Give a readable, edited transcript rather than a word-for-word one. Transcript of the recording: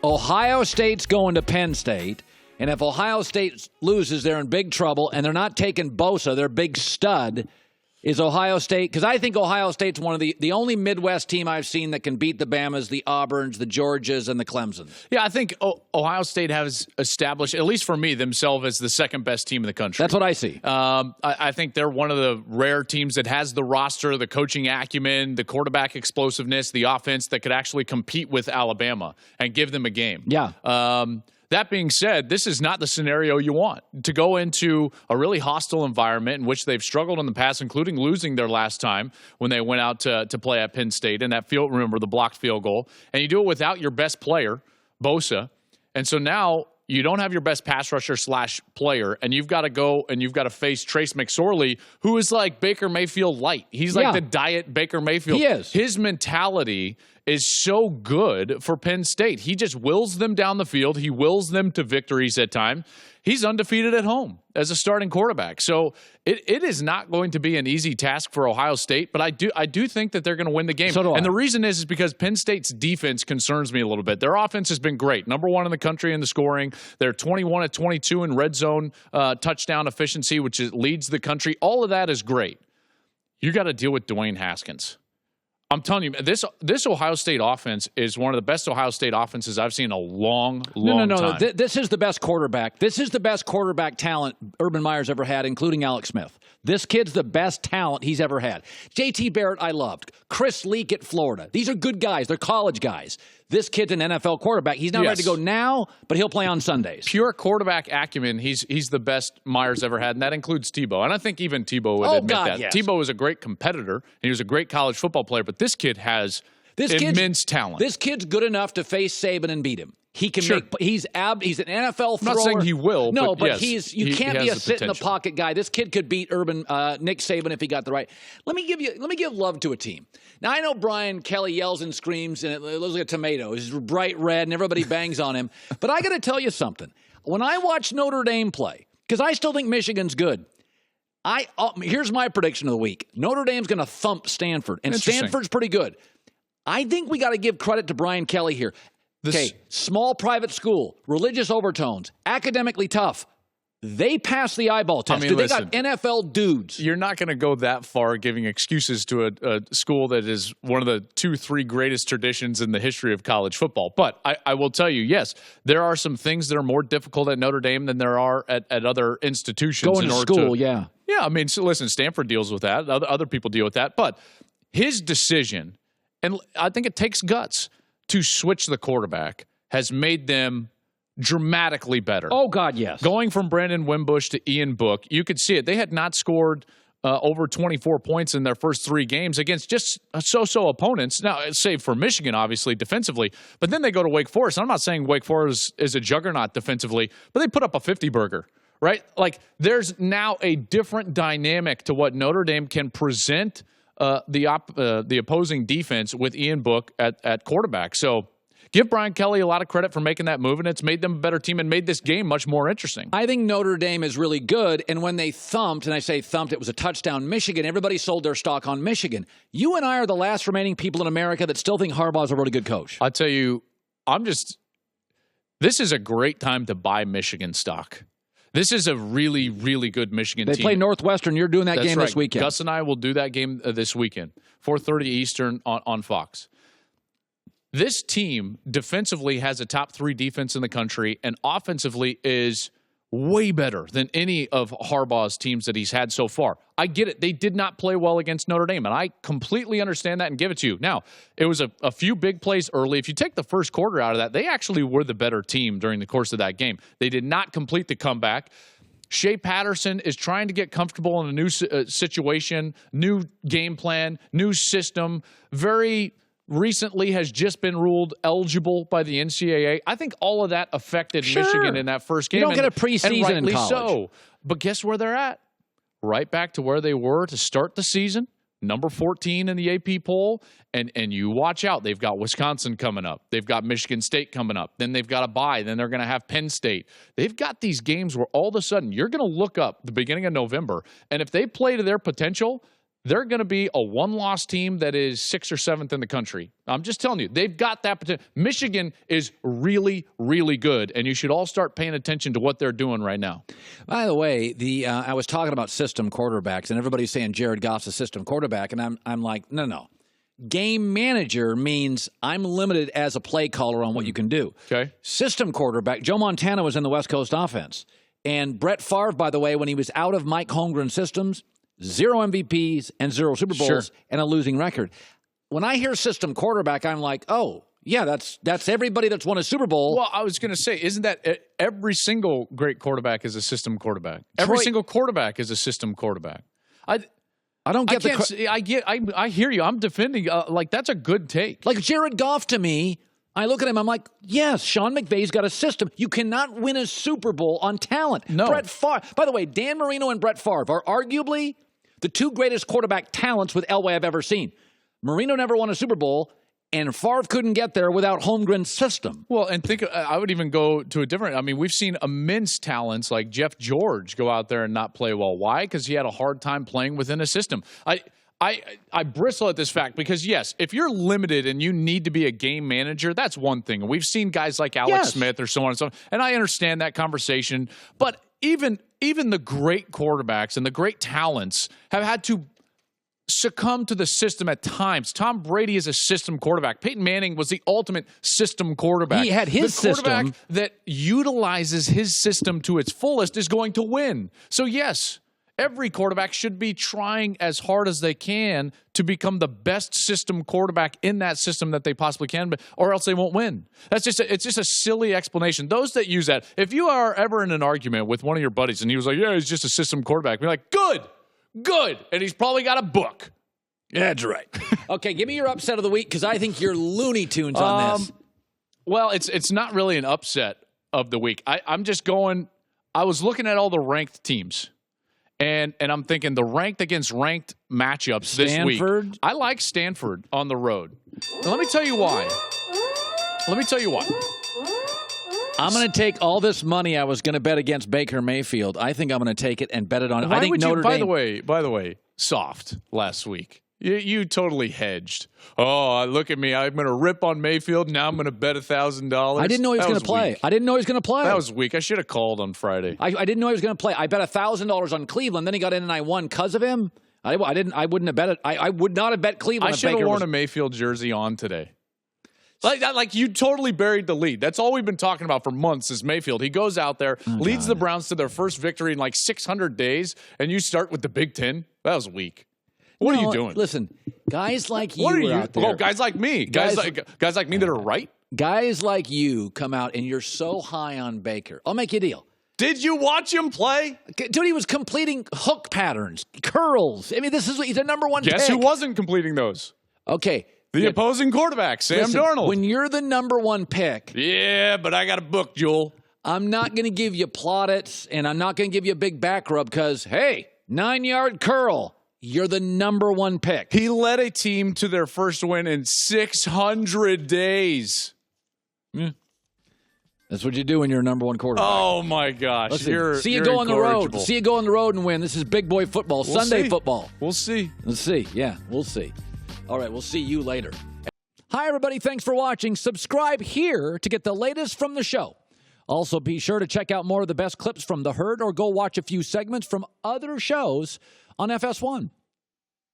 Ohio State's going to Penn State, and if Ohio State loses, they're in big trouble, and they're not taking Bosa, their big stud. Is Ohio State, because I think Ohio State's one of the only Midwest team I've seen that can beat the Bamas, the Auburns, the Georgias, and the Clemsons. Yeah, I think Ohio State has established, at least for me, themselves as the second best team in the country. That's what I see. I think they're one of the rare teams that has the roster, the coaching acumen, the quarterback explosiveness, the offense that could actually compete with Alabama and give them a game. Yeah. That being said, this is not the scenario you want. To go into a really hostile environment in which they've struggled in the past, including losing their last time when they went out to play at Penn State, and that field, remember, the blocked field goal. And you do it without your best player, Bosa. And so now you don't have your best pass rusher / player, and you've got to go and you've got to face Trace McSorley, who is like Baker Mayfield light. He's like the diet Baker Mayfield. He is. His mentality is so good for Penn State. He just wills them down the field. He wills them to victories at time. He's undefeated at home as a starting quarterback. So it is not going to be an easy task for Ohio State, but I do think that they're going to win the game. So do I. And the reason is because Penn State's defense concerns me a little bit. Their offense has been great. Number 1 in the country in the scoring. They're 21 of 22 in red zone touchdown efficiency, which leads the country. All of that is great. You got to deal with Dwayne Haskins. I'm telling you, this Ohio State offense is one of the best Ohio State offenses I've seen in a long time. No. This is the best quarterback. This is the best quarterback talent Urban Meyer's ever had, including Alex Smith. This kid's the best talent he's ever had. J.T. Barrett, I loved. Chris Leak at Florida. These are good guys. They're college guys. This kid's an NFL quarterback. He's not ready to go now, but he'll play on Sundays. Pure quarterback acumen, he's the best Myers ever had, and that includes Tebow. And I think even Tebow would admit that. Yes. Tebow was a great competitor, and he was a great college football player, but this kid has immense talent. This kid's good enough to face Saban and beat him. He can he's an NFL thrower. I'm not saying he will. No, but yes, you can't be a sit in the pocket guy. This kid could beat Nick Saban if he got the right. Let me give love to a team. Now I know Brian Kelly yells and screams and it looks like a tomato. He's bright red and everybody bangs on him. But I got to tell you something. When I watch Notre Dame play, because I still think Michigan's good. Here's my prediction of the week. Notre Dame's going to thump Stanford, and Stanford's pretty good. I think we got to give credit to Brian Kelly here. Okay, small private school, religious overtones, academically tough. They passed the eyeball test. They got NFL dudes. You're not going to go that far giving excuses to a school that is one of the 2-3 greatest traditions in the history of college football. But I will tell you, yes, there are some things that are more difficult at Notre Dame than there are at other institutions. Going to school, yeah. Yeah, I mean, so listen, Stanford deals with that. Other people deal with that. But his decision, and I think it takes guts, to switch the quarterback has made them dramatically better. Oh, God, yes. Going from Brandon Wimbush to Ian Book, you could see it. They had not scored over 24 points in their first 3 games against just so-so opponents. Now, save for Michigan, obviously, defensively. But then they go to Wake Forest. I'm not saying Wake Forest is a juggernaut defensively, but they put up a 50-burger, right? Like, there's now a different dynamic to what Notre Dame can present the opposing defense with Ian Book at quarterback. So give Brian Kelly a lot of credit for making that move, and it's made them a better team and made this game much more interesting. I think Notre Dame is really good, and when they thumped, and I say thumped, it was a touchdown Michigan, everybody sold their stock on Michigan. You and I are the last remaining people in America that still think Harbaugh's a really good coach. I tell you, this is a great time to buy Michigan stock. This is a really, really good Michigan team. They play Northwestern. You're doing that game this weekend. Gus and I will do that game this weekend, 4:30 Eastern on Fox. This team defensively has a top 3 defense in the country, and offensively is way better than any of Harbaugh's teams that he's had so far. I get it. They did not play well against Notre Dame, and I completely understand that and give it to you. Now, it was a few big plays early. If you take the first quarter out of that, they actually were the better team during the course of that game. They did not complete the comeback. Shea Patterson is trying to get comfortable in a new situation, new game plan, new system, very recently has just been ruled eligible by the NCAA. I think all of that affected Michigan in that first game. You don't get a preseason in college. So. But guess where they're at? Right back to where they were to start the season. Number 14 in the AP poll. And you watch out. They've got Wisconsin coming up. They've got Michigan State coming up. Then they've got a bye. Then they're going to have Penn State. They've got these games where all of a sudden you're going to look up the beginning of November. And if they play to their potential, they're going to be a one-loss team that is 6th or 7th in the country. I'm just telling you, they've got that potential. Michigan is really, really good, and you should all start paying attention to what they're doing right now. By the way, I was talking about system quarterbacks, and everybody's saying Jared Goff's a system quarterback, and I'm like, no. Game manager means I'm limited as a play caller on what you can do. Okay. System quarterback, Joe Montana was in the West Coast offense. And Brett Favre, by the way, when he was out of Mike Holmgren's systems, 0 MVPs and 0 Super Bowls and a losing record. When I hear system quarterback, I'm like, oh, yeah, that's everybody that's won a Super Bowl. Well, I was going to say, isn't that every single great quarterback is a system quarterback? Every single quarterback is a system quarterback. I don't get I hear you. I'm defending, like, that's a good take. Like Jared Goff to me, I look at him, I'm like, yes, Sean McVay's got a system. You cannot win a Super Bowl on talent. No. Brett Favre. By the way, Dan Marino and Brett Favre are arguably the two greatest quarterback talents with Elway I've ever seen. Marino never won a Super Bowl, and Favre couldn't get there without Holmgren's system. Well, and I would even go to a different, I mean, we've seen immense talents like Jeff George go out there and not play well. Why? Because he had a hard time playing within a system. I bristle at this fact because, yes, if you're limited and you need to be a game manager, that's one thing. And we've seen guys like Alex Smith or so on and so on. And I understand that conversation. But even the great quarterbacks and the great talents have had to succumb to the system at times. Tom Brady is a system quarterback. Peyton Manning was the ultimate system quarterback. He had his system. The quarterback that utilizes his system to its fullest is going to win. So, yes, every quarterback should be trying as hard as they can to become the best system quarterback in that system that they possibly can, or else they won't win. It's just a silly explanation. Those that use that, if you are ever in an argument with one of your buddies and he was like, yeah, he's just a system quarterback, be like, good. And he's probably got a book. Yeah, that's right. Okay, give me your upset of the week because I think you're Looney Tunes on this. Well, it's not really an upset of the week. I'm just going, I was looking at all the ranked teams. And I'm thinking the ranked against ranked matchups this week. I like Stanford on the road. Now, let me tell you why. I'm going to take all this money I was going to bet against Baker Mayfield. I think I'm going to take it and bet it on. I think Notre Dame. By the way, soft last week. You totally hedged. Oh, look at me! I'm going to rip on Mayfield. Now I'm going to bet $1,000. I didn't know he was going to play. Weak. I didn't know he was going to play. That was weak. I should have called on Friday. I didn't know he was going to play. I bet $1,000 on Cleveland. Then he got in and I won because of him. I wouldn't have bet it. I would not have bet Cleveland. I should have worn a Mayfield jersey on today. Like you totally buried the lead. That's all we've been talking about for months is Mayfield. He goes out there, leads the Browns to their first victory in like 600 days, and you start with the Big Ten? That was weak. What are you doing? Listen, guys like you are out there. Oh, guys like me. Guys like me that are right? Guys like you come out and you're so high on Baker. I'll make you a deal. Did you watch him play? Dude, he was completing hook patterns, curls. I mean, he's a number one pick. Guess who wasn't completing those? Okay. The opposing quarterback, Sam Darnold. When you're the number one pick. Yeah, but I got a book, Joel. I'm not going to give you plaudits, and I'm not going to give you a big back rub because, hey, 9-yard curl. You're the number one pick. He led a team to their first win in 600 days. Yeah. That's what you do when you're a number one quarterback. Oh, my gosh. See you go on the road. See you go on the road and win. This is big boy football, Sunday football. We'll see. Let's see. Yeah, we'll see. All right, we'll see you later. Hi, everybody. Thanks for watching. Subscribe here to get the latest from the show. Also, be sure to check out more of the best clips from The Herd or go watch a few segments from other shows on FS1.